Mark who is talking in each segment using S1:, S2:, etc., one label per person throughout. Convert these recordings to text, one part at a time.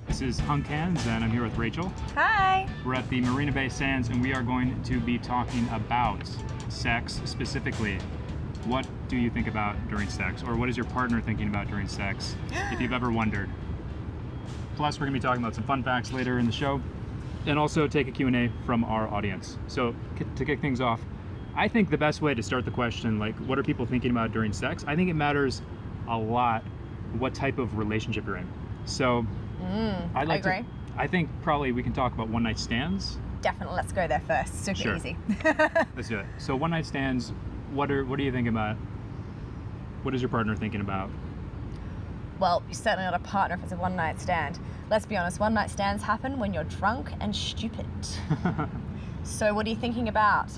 S1: This is Hunk Hands, and I'm here with Rachel.
S2: Hi.
S1: We're at the Marina Bay Sands, and we are going to be talking about sex specifically. What do you think about during sex, or what is your partner thinking about during sex, if you've ever wondered? Plus, we're going to be talking about some fun facts later in the show, and also take a Q&A from our audience. So, to kick things off, I think the best way to start the question, like, what are people thinking about during sex? I think it matters a lot what type of relationship you're in. So,
S2: I agree.
S1: I think probably we can talk about one-night stands.
S2: Definitely, let's go there first. Super easy.
S1: Let's do it. So one-night stands, what are you thinking about? What is your partner thinking about?
S2: Well, you're certainly not a partner if it's a one-night stand. Let's be honest, one-night stands happen when you're drunk and stupid. So what are you thinking about?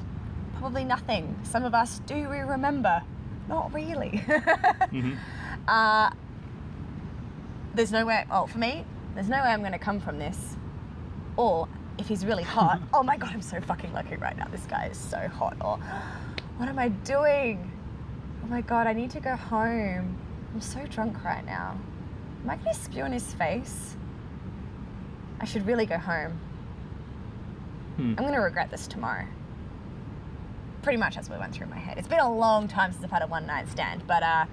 S2: Probably nothing. Some of us, do we remember? Not really. There's no way, for me, there's no way I'm going to come from this. Or, if he's really hot, oh my God, I'm so fucking lucky right now. This guy is so hot. Or, what am I doing? Oh my God, I need to go home. I'm so drunk right now. Am I going to spew in his face? I should really go home. I'm going to regret this tomorrow. Pretty much that's what went through my head. It's been a long time since I've had a one-night stand, but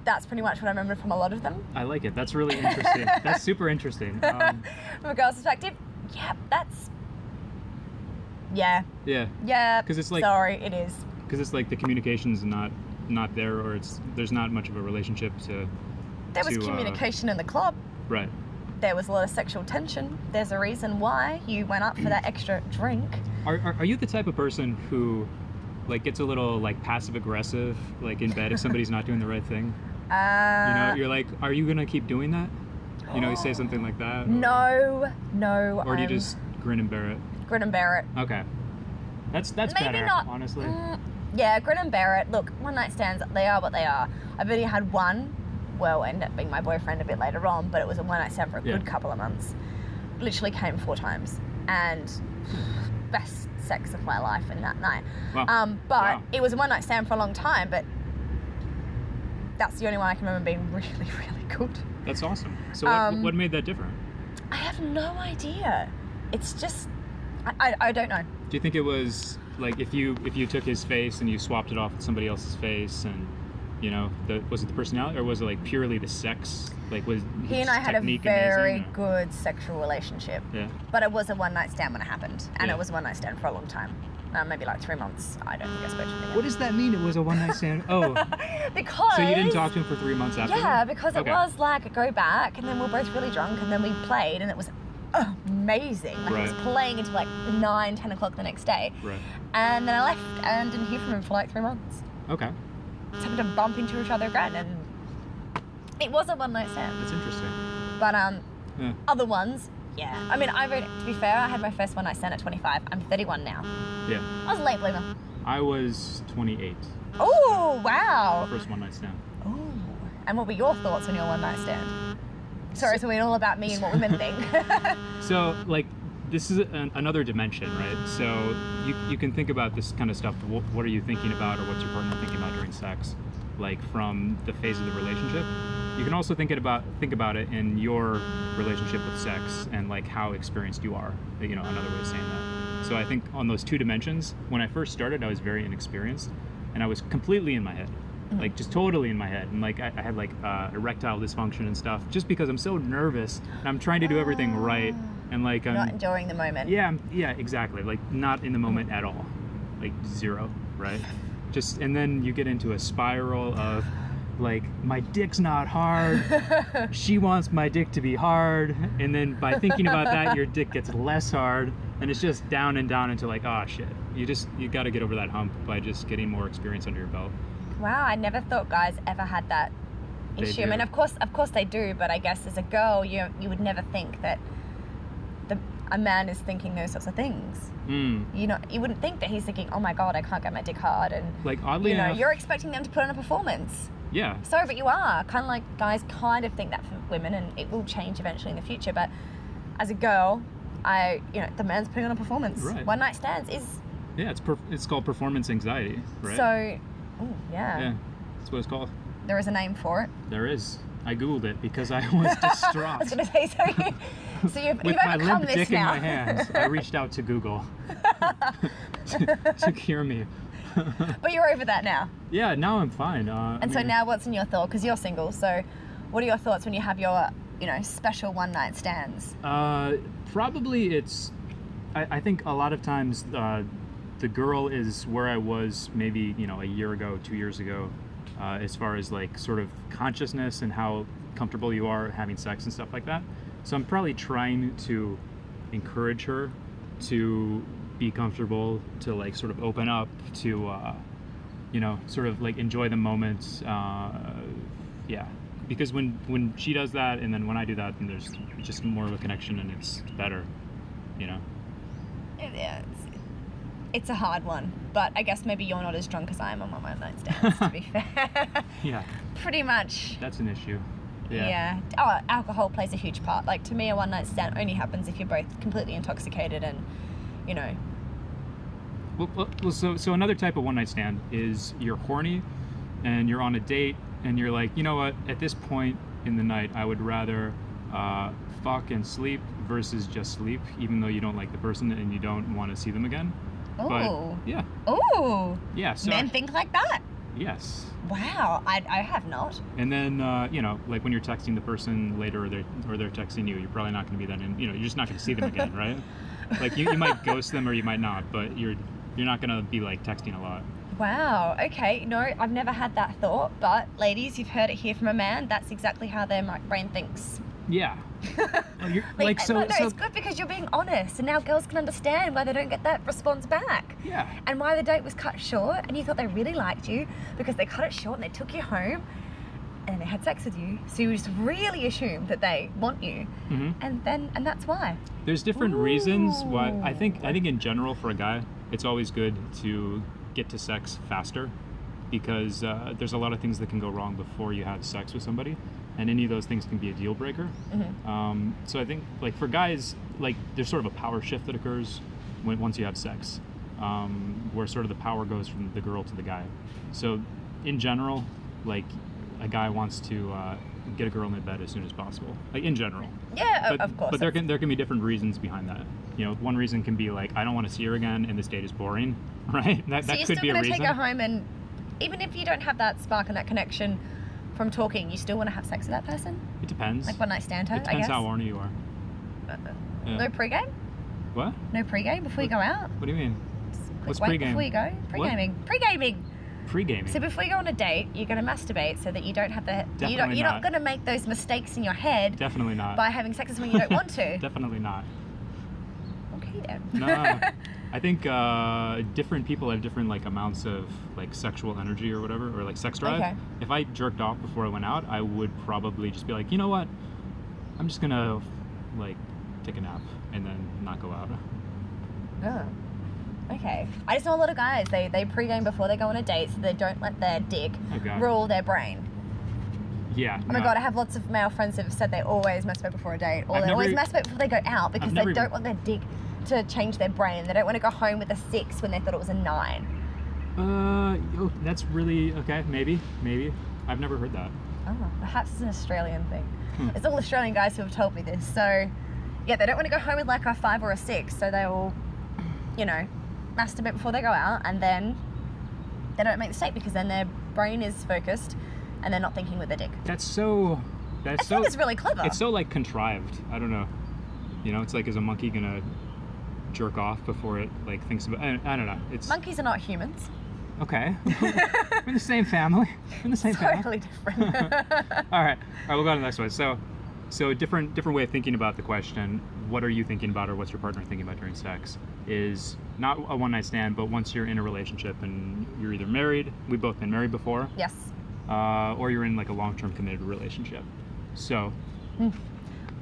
S2: that's pretty much what I remember from a lot of them.
S1: I like it. That's really interesting. That's super interesting.
S2: From a girl's perspective, yeah.
S1: Because it's like,
S2: sorry, it is.
S1: Because it's like the communication's not there, or there's not much of a relationship to.
S2: There was communication in the club.
S1: Right.
S2: There was a lot of sexual tension. There's a reason why you went up for that extra drink.
S1: Are you the type of person who, like, gets a little like passive aggressive, like in bed if somebody's not doing the right thing? You know, you're like, are you gonna keep doing that? You know, you say something like that.
S2: No.
S1: Or do you just grin and bear it?
S2: Grin and bear it.
S1: Okay. That's maybe better, not, honestly.
S2: Yeah, grin and bear it. Look, one night stands, they are what they are. I've only had one. Well, ended up being my boyfriend a bit later on, but it was a one night stand for a good couple of months. Literally came 4 times, and best sex of my life in that night. Wow. It was a one night stand for a long time, but that's the only one I can remember being really, really good.
S1: That's awesome. So what made that different?
S2: I have no idea. It's just, I don't know.
S1: Do you think it was like if you took his face and you swapped it off with somebody else's face, and you know, was it the personality, or was it like purely the sex? Like, was
S2: he and I had a very good sexual relationship. Yeah. But it was a one night stand when it happened, and it was a one night stand for a long time. Maybe like 3 months. I don't think I spoke to him again.
S1: What does that mean? It was a one night stand? Oh.
S2: Because.
S1: So you didn't talk to him for 3 months after?
S2: Yeah, because it was like a go back, and then we were both really drunk, and then we played, and it was amazing. Like it was playing until like 9, 10 o'clock the next day. Right. And then I left and didn't hear from him for like 3 months.
S1: Okay.
S2: Just happened to bump into each other again, and it was a one night stand.
S1: That's interesting.
S2: But other ones, I mean, to be fair, I had my first one night stand at 25. I'm 31 now. Yeah. I was a late bloomer.
S1: I was 28.
S2: Oh, wow.
S1: First one night stand.
S2: Oh. And what were your thoughts on your one night stand? Sorry, so we're all about me and what women think.
S1: So, like, this is another dimension, right? So you can think about this kind of stuff. What are you thinking about, or what's your partner thinking about during sex? Like, from the phase of the relationship. You can also think about it in your relationship with sex, and like how experienced you are. You know, another way of saying that. So I think on those 2 dimensions, when I first started, I was very inexperienced, and I was completely in my head. Like, just totally in my head, and like I had like erectile dysfunction and stuff, just because I'm so nervous and I'm trying to do everything right, and like I'm
S2: not enjoying the moment.
S1: Yeah, exactly. Like, not in the moment at all, like 0, right? And then you get into a spiral of like, my dick's not hard, she wants my dick to be hard, and then by thinking about that, your dick gets less hard, and it's just down and down into like, oh shit. You got to get over that hump by just getting more experience under your belt.
S2: Wow, I never thought guys ever had that issue. I mean, of course they do, but I guess as a girl, you would never think that a man is thinking those sorts of things. You know, you wouldn't think that he's thinking, oh my God, I can't get my dick hard, and
S1: like, oddly enough,
S2: you're expecting them to put on a performance.
S1: Yeah.
S2: Sorry, but you are. Kind of like guys kind of think that for women, and it will change eventually in the future. But as a girl, the man's putting on a performance.
S1: Right.
S2: One night stands is.
S1: Yeah, it's called performance anxiety, right?
S2: So, yeah.
S1: Yeah, that's what it's called.
S2: There is a name for it.
S1: There is. I Googled it because I was distraught.
S2: I was going to say, so you've
S1: With my
S2: overcome
S1: limp
S2: this
S1: dick
S2: now.
S1: in my hands, I reached out to Google to cure me.
S2: But you're over that now.
S1: Yeah, now I'm fine.
S2: And so now what's in your thought? Because you're single, so what are your thoughts when you have your, special one night stands?
S1: Probably it's, I think a lot of times the girl is where I was maybe, a year ago, 2 years ago, as far as like sort of consciousness and how comfortable you are having sex and stuff like that. So I'm probably trying to encourage her to be comfortable, to like sort of open up, to sort of like enjoy the moments. Yeah, because when she does that and then when I do that, then there's just more of a connection and it's better.
S2: Yeah, it's a hard one, but I guess maybe you're not as drunk as I am on my one night stands, to be fair.
S1: Yeah.
S2: Pretty much.
S1: That's an issue. Yeah.
S2: Oh, alcohol plays a huge part. Like, to me, a one night stand only happens if you're both completely intoxicated and,
S1: Well, so another type of one night stand is you're horny and you're on a date and you're like, you know what, at this point in the night, I would rather fuck and sleep versus just sleep, even though you don't like the person and you don't want to see them again.
S2: Oh.
S1: But, yeah.
S2: Oh.
S1: Yeah. So
S2: Men think like that?
S1: Yes.
S2: Wow, I have not.
S1: And then, like when you're texting the person later or they're texting you, you're probably not going to be that you're just not going to see them again, right? Like you might ghost them or you might not, but you're not going to be like texting a lot.
S2: Wow, okay. No, I've never had that thought, but ladies, you've heard it here from a man. That's exactly how their brain thinks.
S1: Yeah.
S2: It's good because you're being honest, and now girls can understand why they don't get that response back.
S1: Yeah.
S2: And why the date was cut short, and you thought they really liked you because they cut it short and they took you home and they had sex with you. So you just really assume that they want you, and that's why.
S1: There's different reasons why. I think in general for a guy, it's always good to get to sex faster because there's a lot of things that can go wrong before you have sex with somebody. And any of those things can be a deal breaker. So I think, like for guys, like there's sort of a power shift that occurs once you have sex, where sort of the power goes from the girl to the guy. So in general, like a guy wants to get a girl in the bed as soon as possible. Like in general.
S2: Yeah, of course.
S1: But there can be different reasons behind that. One reason can be like I don't want to see her again, and this date is boring, right? That could be a reason. So you're still going to take her home, and even if you don't have that spark and that connection from talking, you still want to have sex with that person? It depends.
S2: Like one night stand her,
S1: It depends how horny you are. Yeah.
S2: No pregame?
S1: What?
S2: No pregame before you go out?
S1: What do you mean? What's
S2: wait
S1: pregame?
S2: Before you go? Pregaming. Pregaming.
S1: Pre-gaming.
S2: So before you go on a date, you're going to masturbate so that you don't have the...
S1: Definitely
S2: you're
S1: not.
S2: not going to make those mistakes in your head.
S1: Definitely not.
S2: By having sex when you don't want to.
S1: Definitely not.
S2: Okay then.
S1: No. I think different people have different like amounts of like sexual energy or whatever, or like sex drive.
S2: Okay.
S1: If I jerked off before I went out, I would probably just be like, you know what? I'm just gonna like take a nap and then not go out.
S2: Oh. Okay. I just know a lot of guys, they pregame before they go on a date so they don't let their dick rule their brain.
S1: Yeah.
S2: Oh my god, I have lots of male friends who have said they always masturbate before a date, or they always masturbate before they go out because they don't want their dick to change their brain. They don't want to go home with a 6 when they thought it was a 9.
S1: That's really okay. Maybe. I've never heard that.
S2: Oh, perhaps it's an Australian thing. It's all Australian guys who have told me this. So, yeah, they don't want to go home with like a 5 or a 6, so they will, masturbate before they go out, and then they don't make the mistake because then their brain is focused and they're not thinking with their dick.
S1: I think it's
S2: really clever.
S1: It's so like contrived. I don't know. It's like, is a monkey gonna jerk off before it like thinks about? I don't know.
S2: Monkeys are not humans.
S1: Okay. We're in the same family.
S2: Totally different.
S1: All right, we'll go to the next one. So a different way of thinking about the question, what are you thinking about or what's your partner thinking about during sex, is not a one night stand, but once you're in a relationship and you're either married, we've both been married before.
S2: Yes.
S1: Or you're in like a long-term committed relationship. So.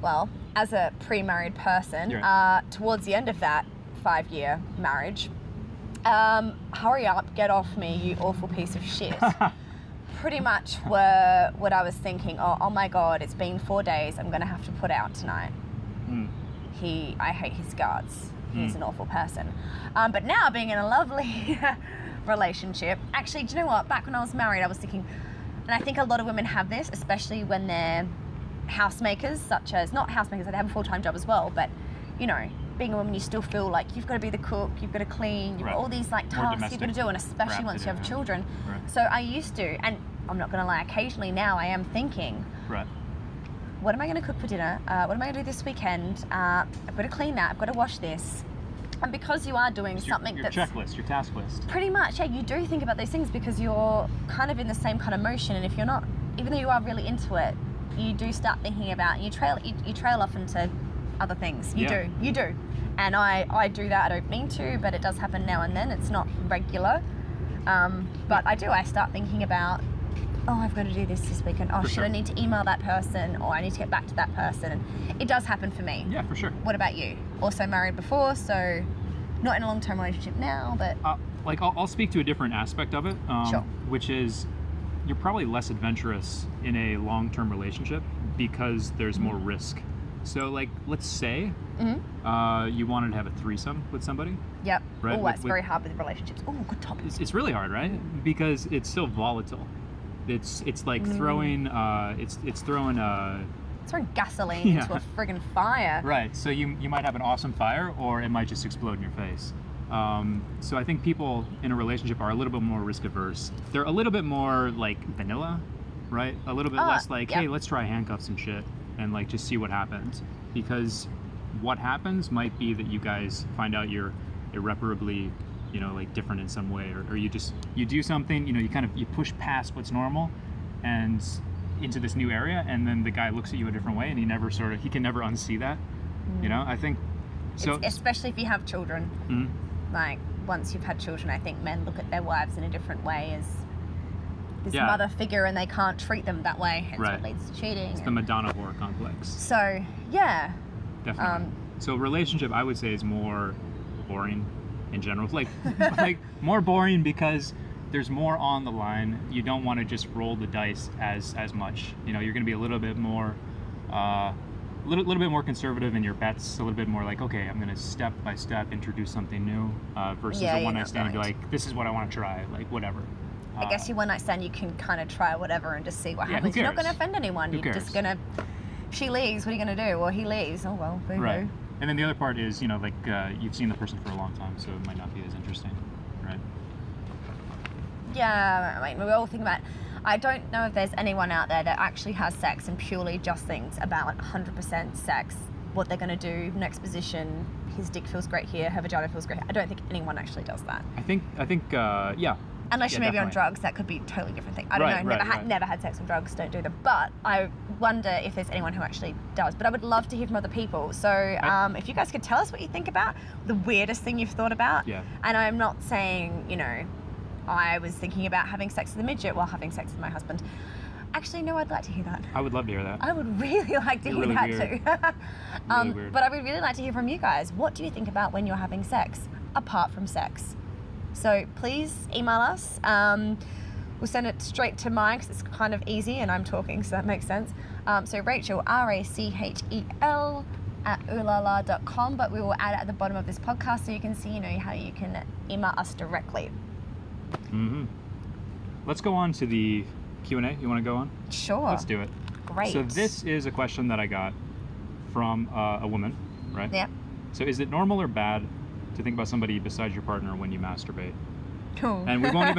S2: Well, as a pre-married person, towards the end of that 5-year marriage, hurry up, get off me, you awful piece of shit. Pretty much were what I was thinking. Oh my god, it's been 4 days, I'm gonna have to put out tonight. I hate his guts. He's an awful person. But now being in a lovely relationship, actually, do you know what? Back when I was married, I was thinking, And I think a lot of women have this, especially when they're housemakers, such as, not housemakers, they have a full-time job as well, but, you know, being a woman, you still feel like you've got to be the cook, you've got to clean, you've got all these like tasks you've got to do, and especially once you have children.
S1: Right.
S2: So I used to, and I'm not going to lie, occasionally now I am thinking,
S1: Right.
S2: what am I going to cook for dinner? What am I going to do this weekend? I've got to clean that, I've got to wash this. And because you are doing something
S1: your
S2: that's...
S1: checklist, your task list.
S2: Pretty much, yeah, you do think about those things because you're kind of in the same kind of motion, and if you're not, even though you are really into it, you do start thinking about, you trail off into other things. You do. And I do that, I don't mean to, but it does happen now and then. It's not regular. But I start thinking about, oh, I've got to do this weekend. Oh, I need to email that person, or I need to get back to that person. And it does happen for me.
S1: Yeah, for sure.
S2: What about you? Also married before, so not in a long-term relationship now, but...
S1: I'll speak to a different aspect of it,
S2: Sure.
S1: which is you're probably less adventurous in a long-term relationship because there's more risk. So, like, let's say you wanted to have a threesome with somebody.
S2: Yep.
S1: Right?
S2: Oh, that's very hard with relationships. Oh, good topic.
S1: It's really hard, right? Because it's so volatile. It's like throwing it's throwing
S2: gasoline into a friggin' fire.
S1: Right. So you might have an awesome fire, or it might just explode in your face. So I think people in a relationship are a little bit more risk averse. They're a little bit more like vanilla, right? A little bit less like, hey, let's try handcuffs and shit, and like just see what happens. Because what happens might be that you guys find out you're irreparably, you know, like different in some way, or you do something, you know, you push past what's normal and into this new area, and then the guy looks at you a different way, and he can never unsee that. You know, I think so.
S2: Especially if you have children. Like, once you've had children, I think men look at their wives in a different way as this mother figure, and they can't treat them that way. Hence what leads to cheating.
S1: It's the Madonna whore complex.
S2: So, yeah.
S1: Definitely. So relationship, I would say, is more boring in general. Like more boring because there's more on the line. You don't want to just roll the dice as much. You know, you're going to be a little bit more little bit more conservative in your bets, a little bit more like, okay, I'm going to step by step introduce something new versus a one night stand and be like, this is what I want to try, like whatever.
S2: I guess your one night stand, you can kind of try whatever and just see what happens. You're not going to offend anyone. You're just going to, she leaves, what are you going to do? Or he leaves, oh well, boo-hoo.
S1: Right. And then the other part is, you know, like you've seen the person for a long time, so it might not be as interesting, right?
S2: Yeah, I mean, we all think about, I don't know if there's anyone out there that actually has sex and purely just thinks about 100% sex, what they're going to do, next position, his dick feels great here, her vagina feels great here. I don't think anyone actually does that.
S1: I think, yeah.
S2: Unless you're maybe on drugs, that could be a totally different thing. I don't know, never had sex on drugs, don't do them. But I wonder if there's anyone who actually does. But I would love to hear from other people. So if you guys could tell us what you think about the weirdest thing you've thought about.
S1: Yeah.
S2: And I'm not saying, you know, I was thinking about having sex with a midget while having sex with my husband. Actually, no, I'd like to hear that.
S1: I would love to hear that.
S2: I would really like to hear that too.
S1: Really weird.
S2: But I would really like to hear from you guys. What do you think about when you're having sex, apart from sex? So please email us. We'll send it straight to mine because it's kind of easy and I'm talking, so that makes sense. So Rachel, RACHEL @oolala.com, but we will add it at the bottom of this podcast so you can see, you know, how you can email us directly.
S1: Let's go on to the Q&A. You want to go on?
S2: Sure.
S1: Let's do it.
S2: Great.
S1: So this is a question that I got from a woman, right?
S2: Yeah.
S1: So is it normal or bad to think about somebody besides your partner when you masturbate?
S2: Cool.
S1: And we won't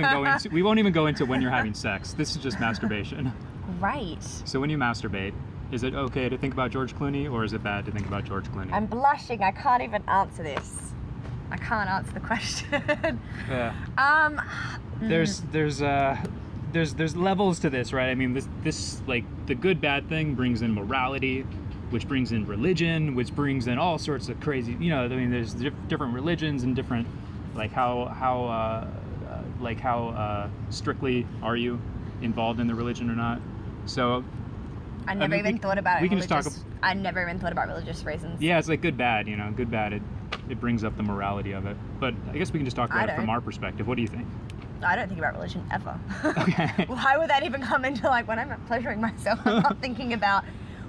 S1: even go into when you're having sex. This is just masturbation.
S2: Great.
S1: So when you masturbate, is it okay to think about George Clooney, or is it bad to think about George Clooney?
S2: I'm blushing. I can't even answer this. I can't answer the question.
S1: Yeah. There's levels to this, right? I mean, this like the good bad thing brings in morality, which brings in religion, which brings in all sorts of crazy, you know, I mean, there's different religions and different, like how strictly are you involved in the religion or not? So
S2: I never even thought about it. I never even thought about religious reasons.
S1: Yeah, it's like good bad, you know, good bad. It brings up the morality of it. But I guess we can just talk about it from our perspective. What do you think?
S2: I don't think about religion ever.
S1: Okay.
S2: Why would that even come into, like, when I'm pleasuring myself, I'm not thinking about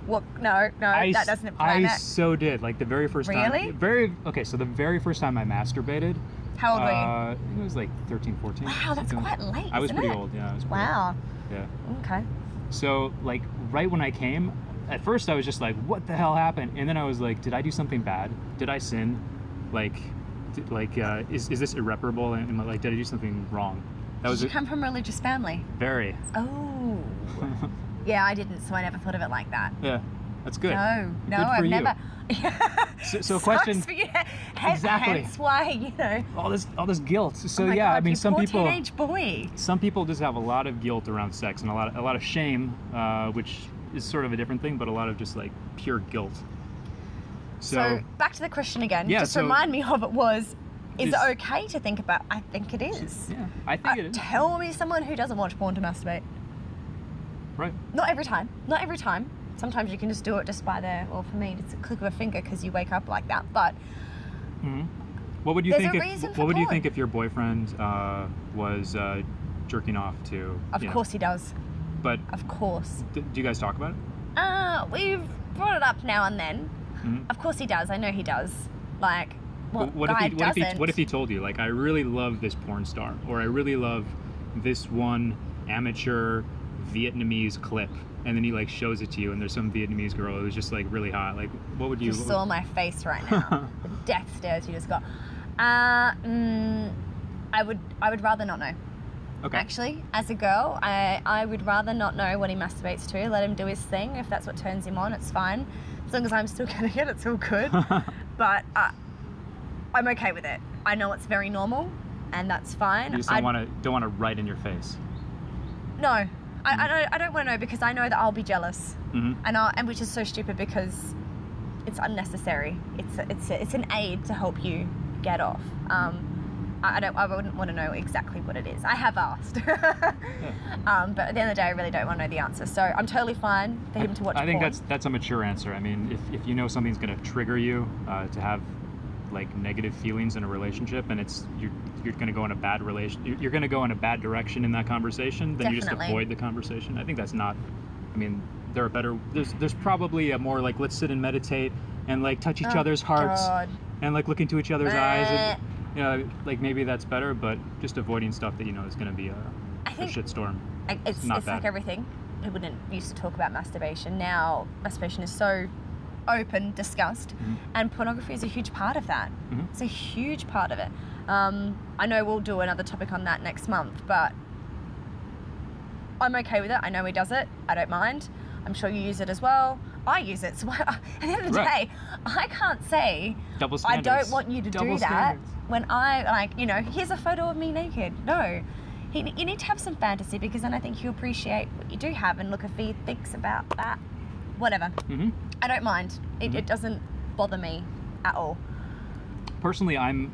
S2: what, no, that doesn't apply.
S1: I so did, like the very first time.
S2: Really?
S1: Okay, so the very first time I masturbated.
S2: How old were you?
S1: I think it was like 13, 14.
S2: Wow, that's
S1: something.
S2: quite late.
S1: I was
S2: isn't
S1: pretty
S2: it?
S1: old. Yeah, I was pretty
S2: Wow.
S1: old. Yeah.
S2: Okay.
S1: So like right when I came, at first I was just like, what the hell happened? And then I was like, did I do something bad? Did I sin? Like, is this irreparable? And like, did I do something wrong? That was
S2: Did you come from a religious family?
S1: very.
S2: Oh. Yeah, I didn't, so I never thought of it like that.
S1: Yeah, that's good.
S2: No,
S1: Good for
S2: I've
S1: you.
S2: never.
S1: So question.
S2: Sucks for you.
S1: Exactly.
S2: Hence why, you know.
S1: All this guilt. So
S2: Oh my
S1: yeah,
S2: God,
S1: I mean,
S2: you
S1: some
S2: poor
S1: people.
S2: teenage boy.
S1: Some people just have a lot of guilt around sex and a lot of shame, which is sort of a different thing, but a lot of just like pure guilt.
S2: So back to the question again.
S1: Yeah,
S2: Just
S1: so-
S2: remind me of it was. Is
S1: Is-
S2: it okay to think about? I think it is.
S1: Yeah, I think it is.
S2: Tell me someone who doesn't watch porn to masturbate.
S1: Right.
S2: Not every time. Not every time. Sometimes you can just do it just by well, for me, it's a click of a finger because you wake up like that. But
S1: Mm-hmm. What would you
S2: There's
S1: think?
S2: a
S1: If,
S2: reason
S1: what
S2: for
S1: would you
S2: porn.
S1: think if your boyfriend was jerking off to?
S2: of
S1: you know,
S2: course he does.
S1: But
S2: Of course.
S1: do you guys talk about it?
S2: We've brought it up now and then.
S1: Mhm.
S2: Of course he does. I know he does. Like, what
S1: What
S2: guy
S1: if he
S2: doesn't?
S1: what if he told you, like, I really love this porn star, or I really love this one amateur Vietnamese clip, and then he like shows it to you, and there's some Vietnamese girl who's just like really hot. Like, what would you?
S2: You saw my face right now. The death stares you just got. I would rather not know.
S1: Okay.
S2: Actually, as a girl, I would rather not know what he masturbates to. Let him do his thing. If that's what turns him on, it's fine. As long as I'm still getting it, it's all good. But I'm okay with it. I know it's very normal, and that's fine.
S1: You just don't want to write in your face.
S2: No, I don't want to know because I know that I'll be jealous,
S1: Mm-hmm.
S2: and which is so stupid because it's unnecessary. It's an aid to help you get off. I wouldn't want to know exactly what it is. I have asked, but at the end of the day, I really don't want to know the answer. So I'm totally fine for him to watch.
S1: I think
S2: porn.
S1: that's a mature answer. I mean, if you know something's going to trigger you to have like negative feelings in a relationship, and you're going to go in a bad you're going to go in a bad direction in that conversation, then you just
S2: Definitely.
S1: avoid the conversation. I think that's not. I mean, there are better. There's probably a more like, let's sit and meditate and like touch each
S2: Oh,
S1: other's hearts
S2: God.
S1: and like look into each other's eyes.
S2: Bleh.
S1: And, you know, like maybe that's better, but just avoiding stuff that you know is going to be
S2: I
S1: a
S2: think
S1: shitstorm.
S2: it's
S1: not
S2: like
S1: bad.
S2: everything. People didn't used to talk about masturbation. Now masturbation is so open, discussed,
S1: Mhm.
S2: and pornography is a huge part of that.
S1: Mhm.
S2: It's a huge part of it. I know we'll do another topic on that next month, but I'm okay with it. I know he does it. I don't mind. I'm sure you use it as well. I use it. So at the end of the
S1: Right.
S2: day, I can't say
S1: Double
S2: I
S1: standards.
S2: don't want you to
S1: Double
S2: do that
S1: standards.
S2: when I, like, you know, here's a photo of me naked. No. You need to have some fantasy because then I think you appreciate what you do have, and look, if he thinks about that, whatever.
S1: Mm-hmm.
S2: I don't mind. It doesn't bother me at all.
S1: Personally, I'm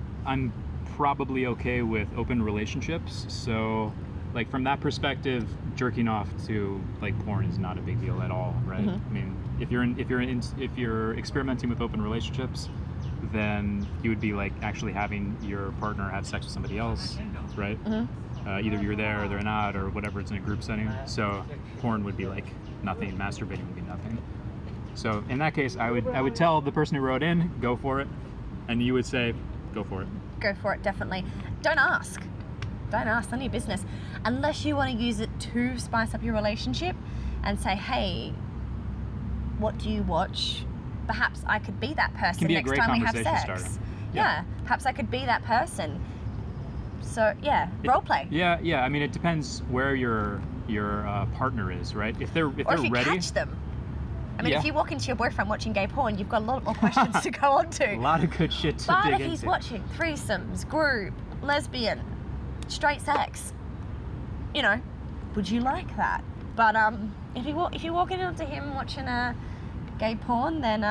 S1: probably okay with open relationships. So, like from that perspective, jerking off to like porn is not a big deal at all, right?
S2: Mhm.
S1: I mean, if you're experimenting with open relationships, then you would be like actually having your partner have sex with somebody else, right?
S2: Mhm.
S1: Either you're there or they're not, or whatever. It's in a group setting. So, porn would be like nothing. Masturbating would be nothing. So in that case, I would tell the person who wrote in, go for it, and you would say, go for it.
S2: Go for it, definitely. Don't ask. Don't ask, none of your business. Unless you want to use it to spice up your relationship and say, hey, what do you watch? Perhaps I could be that person
S1: be a
S2: next
S1: great
S2: time we have
S1: conversation
S2: sex.
S1: starter.
S2: Yeah.
S1: Yeah.
S2: Perhaps I could be that person. So yeah, role play.
S1: Yeah. I mean, it depends where your partner is, right? If they're
S2: Or if you
S1: ready,
S2: catch them. I mean,
S1: Yeah.
S2: if you walk into your boyfriend watching gay porn, you've got a lot more questions to go on to.
S1: a lot of good shit to
S2: But
S1: dig
S2: if
S1: into.
S2: he's watching threesomes, group, lesbian, straight sex, you know, would you like that? But if you're walking into him watching a gay porn, then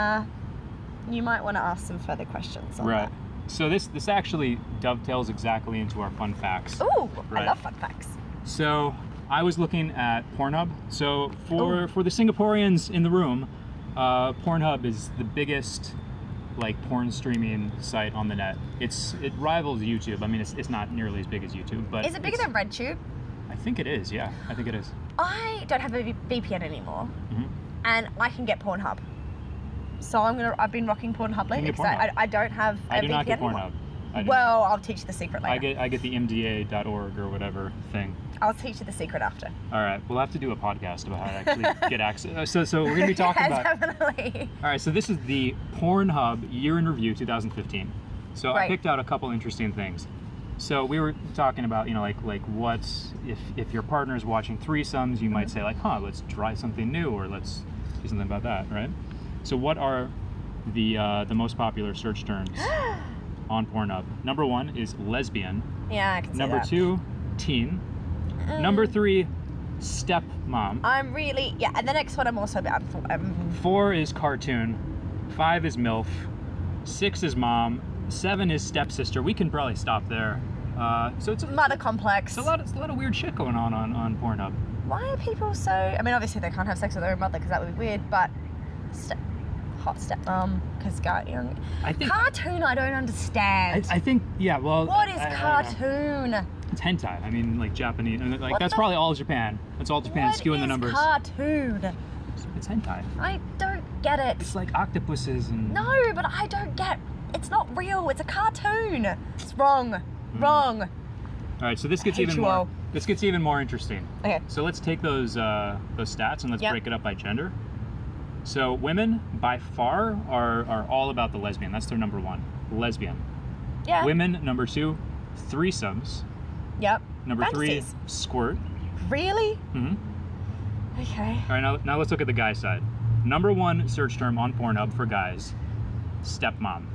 S2: you might want to ask some further questions on
S1: Right. So this actually dovetails exactly into our fun facts.
S2: that. Ooh, I
S1: Right.
S2: love fun facts.
S1: So I was looking at Pornhub. So for the Singaporeans in the room, Pornhub is the biggest like porn streaming site on the net. It rivals YouTube. I mean, it's not nearly as big as YouTube, but
S2: Is it bigger than RedTube?
S1: I think it is. Yeah, I think it is.
S2: I don't have a VPN anymore,
S1: Mhm.
S2: and I can get Pornhub. So I've been rocking Pornhub lately
S1: get
S2: because
S1: Pornhub.
S2: I don't have a
S1: I do
S2: VPN
S1: not get
S2: anymore.
S1: Pornhub.
S2: Well, I'll teach you the secret later.
S1: I get the MDA.org or whatever thing.
S2: I'll teach you the secret after.
S1: All right, we'll have to do a podcast about how to actually get access. So we're gonna be talking about.
S2: Definitely.
S1: All right, so this is the Pornhub Year in Review 2015. So I
S2: Right.
S1: picked out a couple interesting things. So we were talking about, like what's if your partner is watching threesomes, you might say like, let's try something new, or let's do something about that, right? So what are the most popular search terms on Pornhub? Number 1 is lesbian.
S2: Yeah, I can see
S1: Number
S2: that.
S1: 2, teen. Number 3, stepmom.
S2: I'm really, and the next one I'm also bad for.
S1: 4 is cartoon. 5 is MILF. 6 is mom. 7 is stepsister. We can probably stop there. So it's
S2: Mother complex.
S1: It's a lot of weird shit going on Pornhub.
S2: Why are people so, I mean, obviously they can't have sex with their own mother because that would be weird, but hot stepmom, because
S1: I think
S2: cartoon I don't understand.
S1: I think well.
S2: What is
S1: I
S2: cartoon?
S1: It's hentai. I mean, like Japanese, and like
S2: What
S1: that's
S2: the-
S1: probably all Japan. That's all Japan skewing the numbers.
S2: Cartoon?
S1: It's hentai.
S2: I don't get it.
S1: It's like octopuses and.
S2: No, but I don't get. It's not real. It's a cartoon. It's wrong. Wrong.
S1: All right, so this gets even
S2: Habitual.
S1: more. This gets even more interesting.
S2: Okay.
S1: So let's take those stats and let's
S2: Yep.
S1: break it up by gender. So women by far are all about the lesbian. That's their number 1, lesbian.
S2: Yeah.
S1: Women number 2, threesomes.
S2: Yep.
S1: Number
S2: Fantasies.
S1: 3, squirt.
S2: Really?
S1: Mm-hmm.
S2: Okay.
S1: All right, now let's look at the guy side. Number 1 search term on Pornhub for guys, stepmom.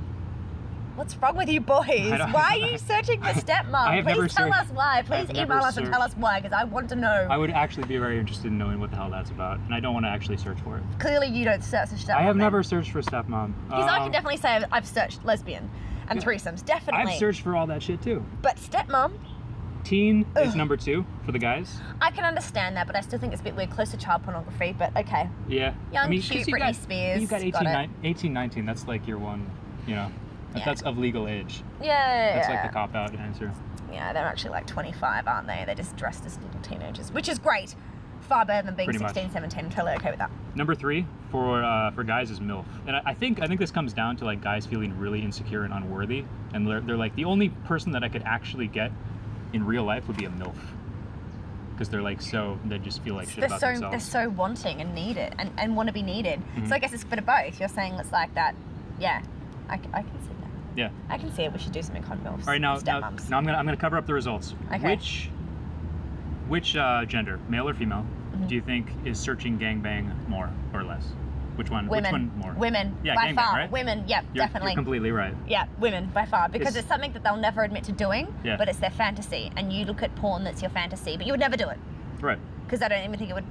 S2: What's wrong with you boys? Why are you searching for stepmom?
S1: I have never
S2: Please tell
S1: searched-
S2: us why. Please
S1: I've never
S2: email us and tell
S1: searched-
S2: us why, because I want to know.
S1: I would actually be very interested in knowing what the hell that's about, and I don't want to actually search for it.
S2: Clearly you don't search for stepmom.
S1: I have
S2: then.
S1: never searched for stepmom.
S2: Because I can definitely say I've searched lesbian and threesomes, definitely.
S1: I've searched for all that shit too.
S2: But stepmom,
S1: Teen is
S2: Ugh.
S1: number 2 for the guys.
S2: I can understand that, but I still think it's a bit weird, close to child pornography, but okay.
S1: Yeah.
S2: Young,
S1: 'cause
S2: cute
S1: you
S2: Britney
S1: got-
S2: Spears,
S1: You got
S2: got
S1: 18, 19. That's like your one,
S2: Yeah.
S1: That's of legal age.
S2: Yeah.
S1: That's like the cop-out answer.
S2: Yeah, they're actually like 25, aren't they? They're just dressed as little teenagers, which is great. Far better than being
S1: Pretty much.
S2: 16, 17. I'm totally okay with that.
S1: Number 3 for guys is MILF, and I think this comes down to like guys feeling really insecure and unworthy, and they're like, the only person that I could actually get in real life would be a MILF, because they're like they just feel like shit
S2: They're
S1: about
S2: so
S1: themselves.
S2: they're so wanting and need it and want to be needed.
S1: Mhm.
S2: So I guess it's a bit of both. You're saying it's like that. Yeah, I can see that.
S1: Yeah.
S2: I can see it. We should do something called MILFs.
S1: All right, now
S2: stepmoms.
S1: I'm gonna cover up the results.
S2: Okay.
S1: Which gender, male or female,
S2: Mhm.
S1: do you think is searching gangbang more or less? Which one?
S2: Women.
S1: Which one more?
S2: Women.
S1: Yeah,
S2: by
S1: gangbang,
S2: far.
S1: right?
S2: Women. Yep,
S1: You're
S2: definitely.
S1: completely right.
S2: Yeah, women by far, because
S1: It's-
S2: it's something that they'll never admit to doing,
S1: Yeah.
S2: but it's their fantasy. And you look at porn that's your fantasy, but you would never do it
S1: Right.
S2: because I don't even think it would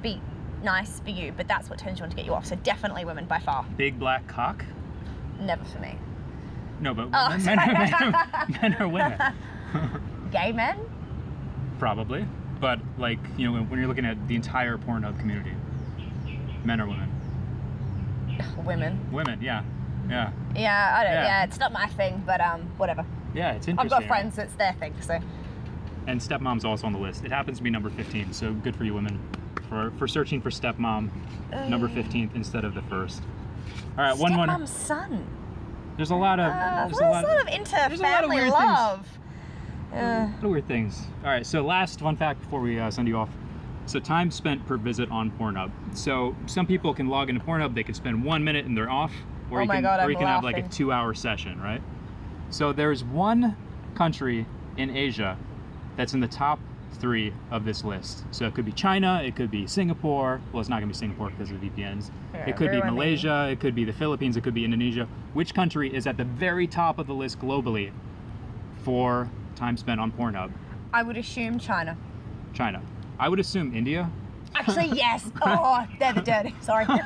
S2: be nice for you. But that's what turns you on to get you off. So definitely women by far.
S1: Big black cock?
S2: Never for me.
S1: No, but
S2: Oh,
S1: men or women?
S2: Gay men?
S1: Probably. But like, when you're looking at the entire Pornhub community, men or women?
S2: Women.
S1: Women, yeah. Yeah.
S2: Yeah, I don't.
S1: Yeah.
S2: Yeah, it's not my thing, but whatever.
S1: Yeah, it's
S2: I've
S1: interesting.
S2: got friends that's their thing, so.
S1: And stepmom's also on the list. It happens to be number 15, so good for you women for searching for stepmom, number 15th instead of the first. All right, one more.
S2: Stepmom's son.
S1: There's a lot of
S2: There's a lot of
S1: there's a lot of
S2: inter-family
S1: weird
S2: love.
S1: a lot of weird things. All right, so last fun fact before we send you off. So time spent per visit on Pornhub. So some people can log into Pornhub, they can spend 1 minute and they're off, or
S2: Oh
S1: you
S2: my
S1: can,
S2: God,
S1: or
S2: I'm
S1: you can have like a
S2: laughing.
S1: 2-hour session, right? So there's one country in Asia that's in the top 3 of this list. So it could be China, it could be Singapore. Well, it's not gonna be Singapore because of VPNs.
S2: Yeah,
S1: It could be
S2: ruin me.
S1: Malaysia, it could be the Philippines, it could be Indonesia. Which country is at the very top of the list globally for time spent on Pornhub?
S2: I would assume China.
S1: China. I would assume India.
S2: Actually, yes. Oh, they're the dirty. Sorry. No,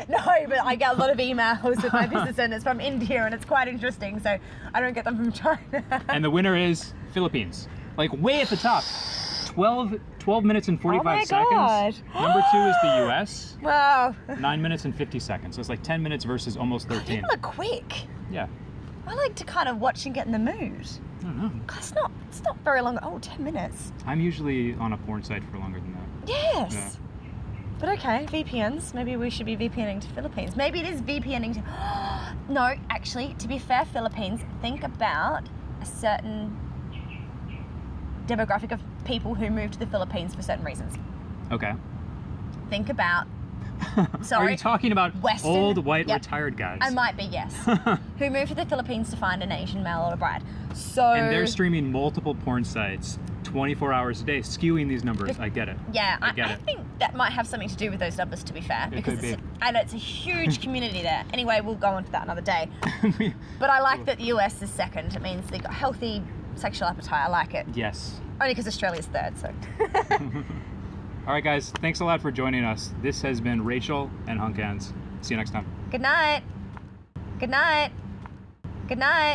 S2: but I get a lot of emails with my business and it's from India and it's quite interesting. So I don't get them from China.
S1: And the winner is Philippines. Like way at the top. 12 minutes and 45
S2: Oh my
S1: seconds.
S2: God.
S1: Number 2 is the US.
S2: Wow.
S1: 9 minutes and 50 seconds. So it's like 10 minutes versus almost 13.
S2: People are quick.
S1: Yeah.
S2: I like to kind of watch and get in the mood.
S1: I don't know.
S2: God, it's not very long. Oh, 10 minutes.
S1: I'm usually on a porn site for longer than that.
S2: Yes.
S1: Yeah.
S2: But okay, VPNs. Maybe we should be VPNing to Philippines. Maybe it is VPNing to... No, actually, to be fair, Philippines, think about a certain demographic of people who move to the Philippines for certain reasons.
S1: Okay.
S2: Think about,
S1: Are
S2: sorry,
S1: you talking about
S2: Western-
S1: old white
S2: yep.
S1: retired guys?
S2: I might be, yes, who move to the Philippines to find an Asian male or a bride. So
S1: And they're streaming multiple porn sites 24 hours a day, skewing these numbers. I get it.
S2: yeah,
S1: I get
S2: I
S1: it.
S2: think that might have something to do with those numbers, to be fair, because
S1: could be.
S2: and it's a huge community there. Anyway, we'll go on to that another day. But I like that the US is second. It means they've got healthy sexual appetite. I like it.
S1: Yes.
S2: Only because Australia's third, so.
S1: All right, guys. Thanks a lot for joining us. This has been Rachel and Hunk Hands. See you next time.
S2: Good night. Good night. Good night.